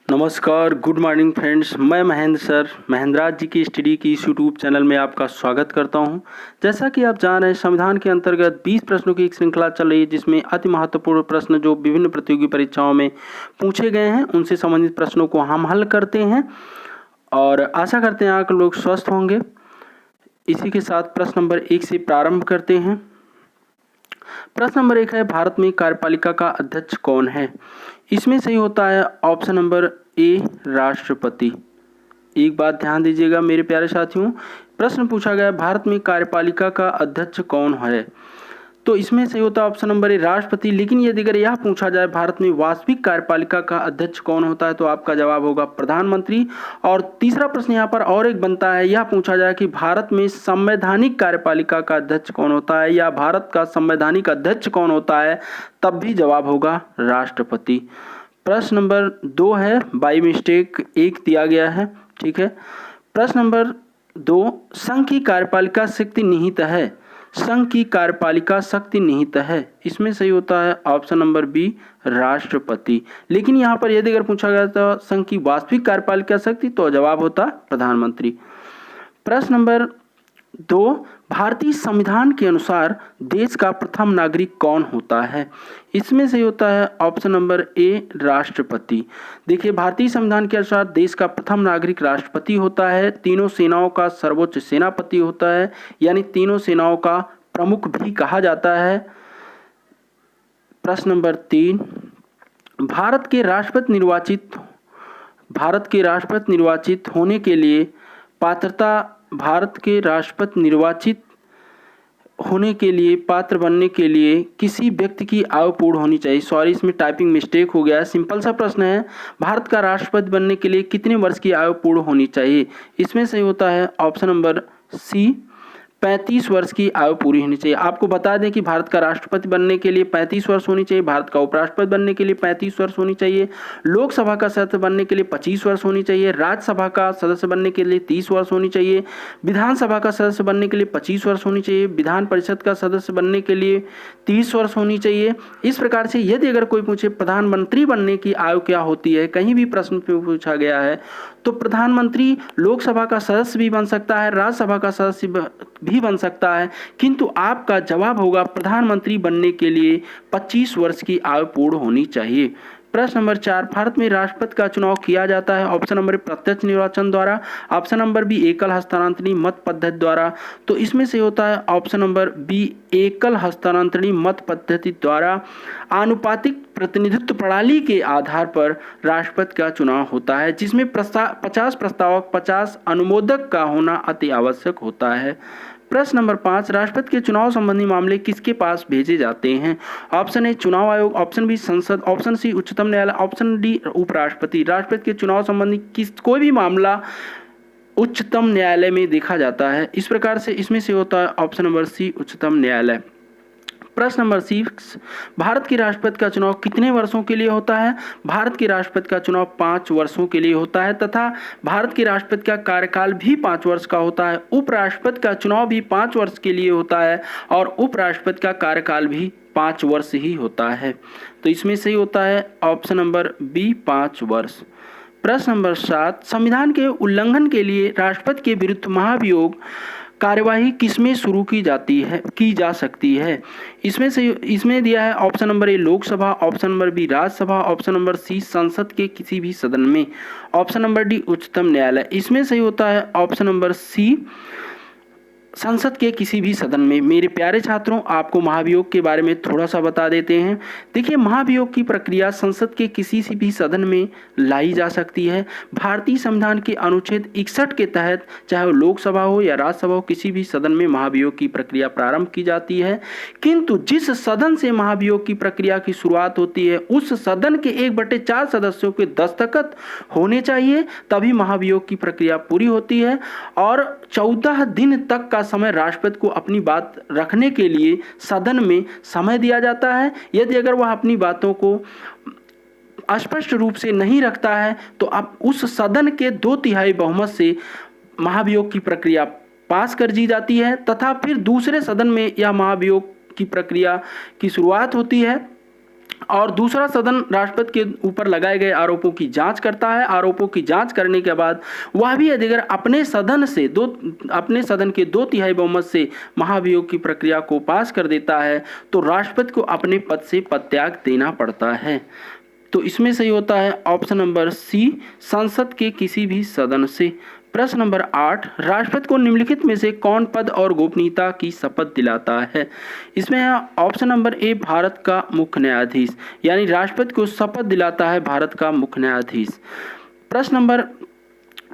नमस्कार, good morning friends. मैं Mahendra sir महेंद्राज जी की स्टडी की इस यूट्यूब चैनल में आपका स्वागत करता हूं। जैसा कि आप जान रहे हैं, संविधान के अंतर्गत 20 प्रश्नों की एक श्रृंखला चल रही है, जिसमें अति महत्वपूर्ण प्रश्न जो विभिन्न प्रतियोगी परीक्षाओं में पूछे गए हैं उनसे संबंधित प्रश्नों को हम हल करते हैं और आशा करते हैं आप लोग स्वस्थ होंगे। इसी के साथ प्रश्न नंबर 1 से प्रारंभ करते हैं। प्रश्न नंबर 1 है, भारत में कार्यपालिका का अध्यक्ष कौन है? इसमें सही होता है ऑप्शन नंबर ए, राष्ट्रपति। एक बात ध्यान दीजिएगा मेरे प्यारे साथियों, प्रश्न पूछा गया भारत में कार्यपालिका का अध्यक्ष कौन है, तो इसमें सही होता है ऑप्शन नंबर ए, राष्ट्रपति। लेकिन यदि अगर यह पूछा जाए भारत में वास्तविक कार्यपालिका का अध्यक्ष कौन होता है, तो आपका जवाब होगा प्रधानमंत्री। और तीसरा प्रश्न यहाँ पर और एक बनता है, यह पूछा जाए कि भारत में संवैधानिक कार्यपालिका का अध्यक्ष कौन होता है या भारत का संवैधानिक अध्यक्ष कौन होता है, तब भी जवाब होगा राष्ट्रपति। प्रश्न नंबर 2 है, बाई मिस्टेक 1 दिया गया है, ठीक है। प्रश्न नंबर 2, संघ की कार्यपालिका शक्ति निहित है। संघ की कार्यपालिका शक्ति निहित है, इसमें सही होता है ऑप्शन नंबर बी, राष्ट्रपति। लेकिन यहाँ पर यदि अगर पूछा गया तो संघ की वास्तविक कार्यपालिका शक्ति, तो जवाब होता प्रधानमंत्री। प्रश्न नंबर 2, भारतीय संविधान के अनुसार देश का प्रथम नागरिक कौन होता है? इसमें से होता है ऑप्शन नंबर ए, राष्ट्रपति। देखिए, भारतीय संविधान के अनुसार देश का प्रथम नागरिक राष्ट्रपति होता है। तीनों सेनाओं का सर्वोच्च सेनापति होता है, यानी तीनों सेनाओं का प्रमुख भी कहा जाता है। प्रश्न नंबर 3, भारत के राष्ट्रपति निर्वाचित होने के लिए पात्रता, भारत के राष्ट्रपति निर्वाचित होने के लिए पात्र बनने के लिए किसी व्यक्ति की आयु पूर्ण होनी चाहिए। सॉरी, इसमें टाइपिंग मिस्टेक हो गया है। सिंपल सा प्रश्न है, भारत का राष्ट्रपति बनने के लिए कितने वर्ष की आयु पूर्ण होनी चाहिए? इसमें सही होता है ऑप्शन नंबर सी, 35 वर्ष की आयु पूरी होनी चाहिए। आपको बता दें कि भारत का राष्ट्रपति बनने के लिए 35 वर्ष होनी चाहिए, भारत का उपराष्ट्रपति बनने के लिए 35 वर्ष होनी चाहिए, लोकसभा का सदस्य बनने के लिए 25 वर्ष होनी चाहिए, राज्यसभा का सदस्य बनने के लिए 30 वर्ष होनी चाहिए, विधानसभा का सदस्य बनने के लिए 25 वर्ष होनी चाहिए, विधान परिषद का सदस्य बनने के लिए 30 वर्ष होनी चाहिए। इस प्रकार से यदि अगर कोई पूछे प्रधानमंत्री बनने की आयु क्या होती है, कहीं भी प्रश्न में पूछा गया है, तो प्रधानमंत्री लोकसभा का सदस्य भी बन सकता है, राज्यसभा का सदस्य भी बन सकता है, किंतु आपका जवाब होगा प्रधानमंत्री बनने के लिए 25 वर्ष की आयु पूर्ण होनी चाहिए। प्रश्न नंबर 4, भारत में राष्ट्रपति का चुनाव किया जाता है। ऑप्शन नंबर प्रत्यक्ष निर्वाचन द्वारा, ऑप्शन नंबर बी एकल हस्तांतरणी मत पद्धति द्वारा। तो इसमें से होता है ऑप्शन नंबर बी, एकल हस्तांतरणी मत पद्धति द्वारा। आनुपातिक प्रतिनिधित्व प्रणाली के आधार पर राष्ट्रपति का चुनाव होता है, जिसमें 50 प्रस्तावक 50 अनुमोदक का होना अति आवश्यक होता है। प्रश्न नंबर 5, राष्ट्रपति के चुनाव संबंधी मामले किसके पास भेजे जाते हैं? ऑप्शन ए, चुनाव आयोग, ऑप्शन बी, संसद, ऑप्शन सी, उच्चतम न्यायालय, ऑप्शन डी, उपराष्ट्रपति। राष्ट्रपति के चुनाव संबंधी कोई भी मामला उच्चतम न्यायालय में देखा जाता है। इस प्रकार से इसमें से होता है ऑप्शन नंबर सी, उच्चतम न्यायालय। प्रश्न नंबर 6, भारत के राष्ट्रपति का चुनाव कितने वर्षों के लिए होता है? भारत के राष्ट्रपति का चुनाव 5 वर्षों के लिए होता है तथा भारत के राष्ट्रपति का कार्यकाल भी 5 वर्ष का होता है। उपराष्ट्रपति का चुनाव भी 5 वर्ष के लिए होता है और उपराष्ट्रपति का कार्यकाल भी 5 वर्ष ही होता है। तो इसमें सही होता है ऑप्शन नंबर बी, 5 वर्ष। प्रश्न नंबर 7, संविधान के उल्लंघन के लिए राष्ट्रपति के विरुद्ध महाभियोग कार्यवाही किसमें शुरू की जा सकती है? इसमें दिया है option number A, Lok Sabha, option number B, Rajya Sabha, option number C, संसद के किसी भी सदन में, ऑप्शन नंबर डी, उच्चतम न्यायालय। इसमें सही होता है ऑप्शन नंबर सी, संसद के किसी भी सदन में। मेरे प्यारे छात्रों, आपको महाभियोग के बारे में थोड़ा सा बता देते हैं। देखिए, महाभियोग की प्रक्रिया संसद के किसी भी सदन में लाई जा सकती है। भारतीय संविधान के अनुच्छेद 61 के तहत, चाहे वो लोकसभा हो या राज्यसभा हो, किसी भी सदन में महाभियोग की प्रक्रिया प्रारंभ की जाती है। किंतु जिस सदन से महाभियोग की प्रक्रिया की शुरुआत होती है, उस सदन के 1/4 सदस्यों के दस्तखत होने चाहिए, तभी महाभियोग की प्रक्रिया पूरी होती है। और 14 दिन तक का समय राष्ट्रपति को अपनी बात रखने के लिए सदन में समय दिया जाता है। यदि अगर वह अपनी बातों को स्पष्ट रूप से नहीं रखता है, तो अब उस सदन के 2/3 बहुमत से महाभियोग की प्रक्रिया पास कर दी जाती है तथा फिर दूसरे सदन में यह महाभियोग की प्रक्रिया की शुरुआत होती है। और दूसरा सदन राष्ट्रपति के ऊपर लगाए गए आरोपों की जांच करता है। आरोपों की जांच करने के बाद वह भी यदि अगर अपने सदन के 2/3 बहुमत से महाभियोग की प्रक्रिया को पास कर देता है तो राष्ट्रपति को अपने पद से पदत्याग देना पड़ता है। तो इसमें सही होता है ऑप्शन नंबर सी, संसद के किसी भी सदन से। प्रश्न नंबर 8, राष्ट्रपति को निम्नलिखित में से कौन पद और गोपनीयता की शपथ दिलाता है? इसमें है ऑप्शन नंबर ए, भारत का मुख्य न्यायाधीश, यानी राष्ट्रपति को शपथ दिलाता है भारत का मुख्य न्यायाधीश। प्रश्न नंबर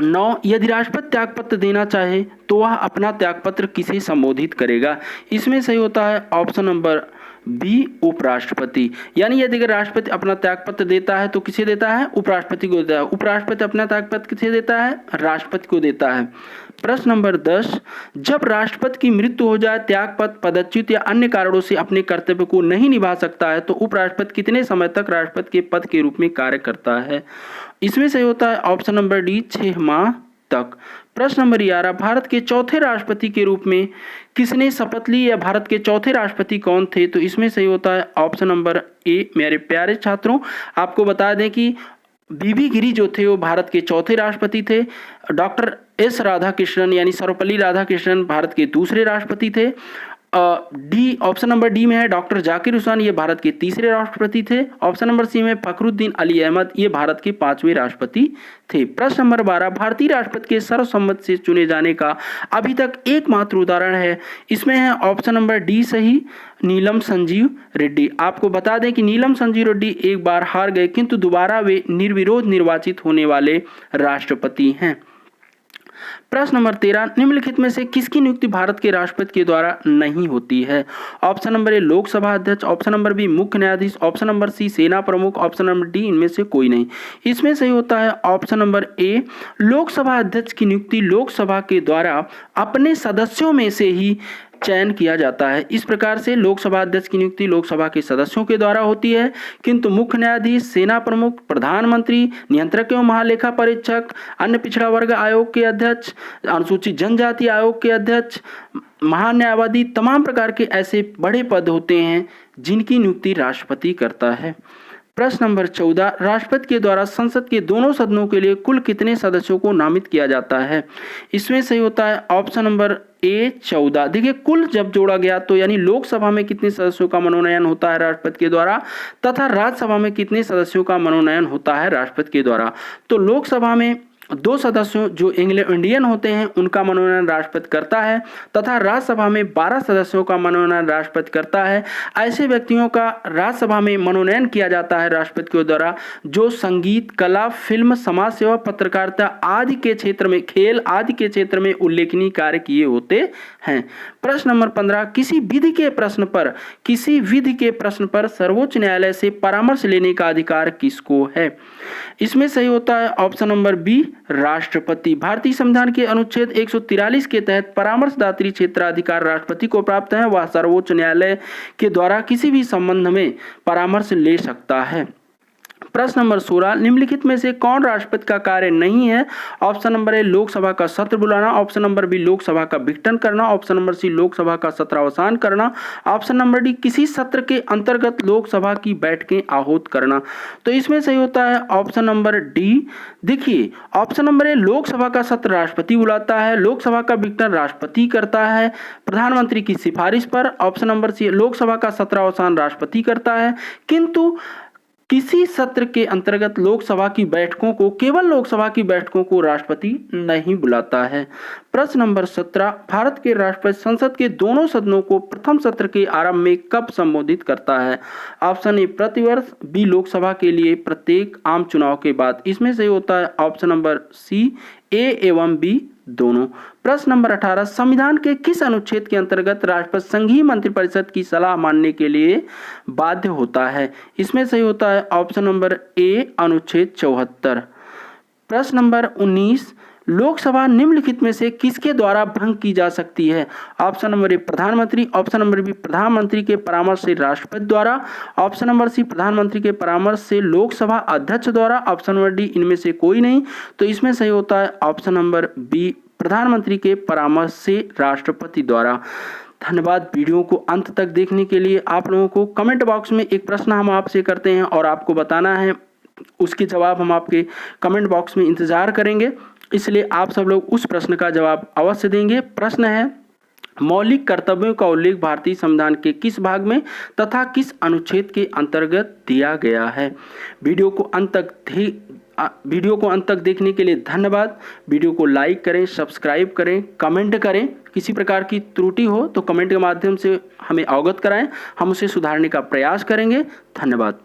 9, यदि राष्ट्रपति त्यागपत्र देना चाहे तो वह अपना त्यागपत्र किसे संबोधित करेगा? इसमें सही होता है ऑप्शन नंबर बी, उपराष्ट्रपति, यानी यदि राष्ट्रपति अपना त्यागपत्र देता है तो किसे देता है? उपराष्ट्रपति को देता है। उपराष्ट्रपति अपना त्यागपत्र किसे देता है? राष्ट्रपति को देता है। प्रश्न नंबर 10, जब राष्ट्रपति की मृत्यु हो जाए, त्यागपत्र, पदच्युत या अन्य कारणों से अपने कर्तव्य को नहीं निभा सकता है तो उपराष्ट्रपति कितने समय तक राष्ट्रपति के पद के रूप में कार्य करता है? इसमें सही होता है ऑप्शन नंबर डी, 6 माह तक। प्रश्न नंबर 11, भारत के चौथे राष्ट्रपति के रूप में किसने शपथ ली या भारत के चौथे राष्ट्रपति कौन थे? तो इसमें सही होता है ऑप्शन नंबर ए। मेरे प्यारे छात्रों, आपको बता दें कि बीबी गिरी जो थे वो भारत के चौथे राष्ट्रपति थे। डॉक्टर एस राधाकृष्णन यानी सर्वपल्ली राधाकृष्णन भारत के दूसरे राष्ट्रपति थे। डी, ऑप्शन नंबर डी में है डॉक्टर जाकिर हुसैन, ये भारत के तीसरे राष्ट्रपति थे। ऑप्शन नंबर सी में फखरुद्दीन अली अहमद, ये भारत के 5वें राष्ट्रपति थे। प्रश्न नंबर 12, भारतीय राष्ट्रपति के सर्वसम्मति से चुने जाने का अभी तक एकमात्र उदाहरण है। इसमें है ऑप्शन नंबर डी सही, नीलम संजीव रेड्डी। आपको बता दें कि नीलम संजीव रेड्डी एक बार हार गए किंतु दोबारा वे निर्विरोध निर्वाचित होने वाले राष्ट्रपति हैं। प्रश्न नंबर 13, निम्नलिखित में से किसकी नियुक्ति भारत के राष्ट्रपति के द्वारा नहीं होती है? ऑप्शन नंबर ए, लोकसभा अध्यक्ष, ऑप्शन नंबर बी, मुख्य न्यायाधीश, ऑप्शन नंबर सी, सेना प्रमुख, ऑप्शन नंबर डी, इनमें से कोई नहीं। इसमें सही होता है ऑप्शन नंबर ए, लोकसभा अध्यक्ष की नियुक्ति लोकसभा के द्वारा अपने सदस्यों में से ही चयन किया जाता है। इस प्रकार से लोकसभा अध्यक्ष की नियुक्ति लोकसभा के सदस्यों के द्वारा होती है, किंतु मुख्य न्यायाधीश, सेना प्रमुख, प्रधानमंत्री, नियंत्रक एवं महालेखा परीक्षक, अन्य पिछड़ा वर्ग आयोग के अध्यक्ष, अनुसूचित जनजाति आयोग के अध्यक्ष, महान्यायवादी, तमाम प्रकार के ऐसे बड़े पद होते हैं जिनकी नियुक्ति राष्ट्रपति करता है। प्रश्न नंबर 14, राष्ट्रपति के द्वारा संसद के दोनों सदनों के लिए कुल कितने सदस्यों को नामित किया जाता है? इसमें सही होता है ऑप्शन नंबर ए, 14। देखिए, कुल जब जोड़ा गया तो यानी लोकसभा में कितने सदस्यों का मनोनयन होता है राष्ट्रपति के द्वारा तथा राज्यसभा में कितने सदस्यों का मनोनयन होता है राष्ट्रपति के द्वारा। तो लोकसभा में 2 सदस्यों जो इंडियन होते हैं उनका मनोनयन राष्ट्रपति करता है तथा राज्यसभा में 12 सदस्यों का मनोनयन राष्ट्रपति करता है। ऐसे व्यक्तियों का राज्यसभा में मनोनयन किया जाता है राष्ट्रपति के द्वारा जो संगीत, कला, फिल्म, समाज सेवा, पत्रकारिता आदि के क्षेत्र में, खेल आदि के क्षेत्र में उल्लेखनीय कार्य किए होते हैं। प्रश्न नंबर 15, किसी विधि के प्रश्न पर सर्वोच्च न्यायालय से परामर्श लेने का अधिकार किसको है? इसमें सही होता है ऑप्शन नंबर बी, राष्ट्रपति। भारतीय संविधान के अनुच्छेद 143 के तहत परामर्शदात्री क्षेत्राधिकार राष्ट्रपति को प्राप्त है। वह सर्वोच्च न्यायालय के द्वारा किसी भी संबंध में परामर्श ले सकता है। प्रश्न नंबर 16, निम्नलिखित में से कौन राष्ट्रपति का कार्य नहीं है? ऑप्शन नंबर ए, लोकसभा का सत्र बुलाना, ऑप्शन नंबर बी, लोकसभा का विघटन करना, ऑप्शन नंबर सी, लोकसभा का सत्रावसान करना, ऑप्शन नंबर डी, किसी सत्र के अंतर्गत लोकसभा की बैठकें आहूत करना। तो इसमें सही होता है ऑप्शन नंबर डी। देखिए, ऑप्शन नंबर ए, लोकसभा का सत्र राष्ट्रपति बुलाता है, लोकसभा का विघटन राष्ट्रपति करता है प्रधानमंत्री की सिफारिश पर। ऑप्शन नंबर सी, लोकसभा का सत्रावसान राष्ट्रपति करता है, किंतु किसी सत्र के अंतर्गत केवल लोकसभा की बैठकों को राष्ट्रपति नहीं बुलाता है। प्रश्न नंबर 17, भारत के राष्ट्रपति संसद के दोनों सदनों को प्रथम सत्र के आरंभ में कब संबोधित करता है? ऑप्शन ए, प्रतिवर्ष, बी, लोकसभा के लिए प्रत्येक आम चुनाव के बाद। इसमें से होता है ऑप्शन नंबर सी, ए एवं बी दोनों। प्रश्न नंबर 18, संविधान के किस अनुच्छेद के अंतर्गत राष्ट्रपति संघीय मंत्रिपरिषद की सलाह मानने के लिए बाध्य होता है? इसमें सही होता है ऑप्शन नंबर ए, अनुच्छेद 74। प्रश्न नंबर 19, लोकसभा निम्नलिखित में से किसके द्वारा भंग की जा सकती है? ऑप्शन नंबर ए, प्रधानमंत्री, ऑप्शन नंबर बी, प्रधानमंत्री के परामर्श से राष्ट्रपति द्वारा, ऑप्शन नंबर सी, प्रधानमंत्री के परामर्श से लोकसभा अध्यक्ष द्वारा, ऑप्शन नंबर डी, इनमें से कोई नहीं। तो इसमें सही होता है ऑप्शन नंबर बी, प्रधानमंत्री के परामर्श से राष्ट्रपति द्वारा। धन्यवाद वीडियो को अंत तक देखने के लिए। आप लोगों को कमेंट बॉक्स में एक प्रश्न हम आपसे करते हैं और आपको बताना है, उसके जवाब हम आपके कमेंट बॉक्स में इंतज़ार करेंगे, इसलिए आप सब लोग उस प्रश्न का जवाब अवश्य देंगे। प्रश्न है, मौलिक कर्तव्यों का उल्लेख भारतीय संविधान के किस भाग में तथा किस अनुच्छेद के अंतर्गत दिया गया है। वीडियो को अंत तक देखने के लिए धन्यवाद। वीडियो को लाइक करें, सब्सक्राइब करें, कमेंट करें। किसी प्रकार की त्रुटि हो तो कमेंट के माध्यम से हमें अवगत कराएं, हम उसे सुधारने का प्रयास करेंगे। धन्यवाद।